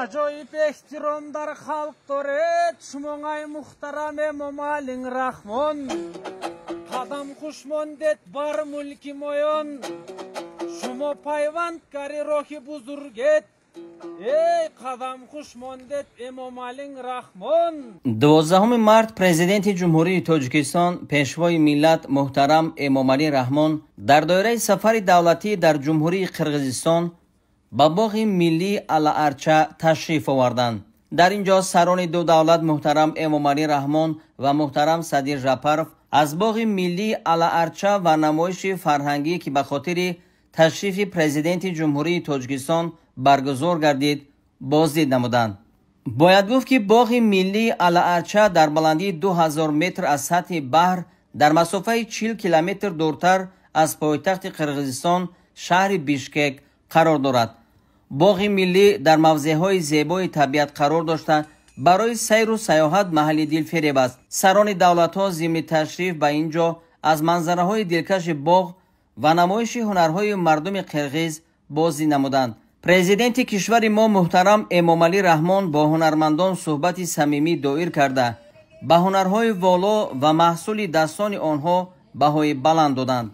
Ajoyip ehtiramdar halk doret, şumongay muhtaram Emomali Rahmon. Kadam kuşmondet bar mulki moyon, şumo payvand kari rohi buzurget. Ey kadam kuşmondet Emomali Rahmon. 12 март президенти ҷумҳурии Тоҷикистон пешвои миллат муҳтарам Эмомали Раҳмон дар доираи сафари давлатӣ дар ҷумҳурии Қирғизистон ба боғи миллии Ала-Арча ташриф оварданд. дар ин ҷо сарони ду давлат муҳтарам Эмомали Раҳмон ва муҳтарам Садир Жапаров аз боғи миллии Ала-Арча ва намоиши фарҳангӣ ки ба хотири ташрифи президенти ҷумҳурии Тоҷикистон баргузор гардид боздид намуданд. бояд гуфт ки боғи миллии Ала-Арча дар баландии 2000 метр аз сатҳи баҳр дар масофаи 40 километр дуртар аз пойтахти Қирғизистон шаҳри Бишкек қарор дорад. боғи миллӣ дар мавзеъҳои зебои табиат қарор дошта барои сайру сайёҳат маҳалли дилфиреб аст. сарони давлатҳо зимни ташриф ба ин ҷо аз манзараҳои дилкаши боғ ва намоиши ҳунарҳои мардуми қирғиз бозӣ намуданд. президенти кишвари мо муҳтарам Эмомали Раҳмон бо ҳунармандон суҳбати самимӣ доир карда ба ҳунарҳои воло ва маҳсули дастони онҳо баҳои баланд доданд.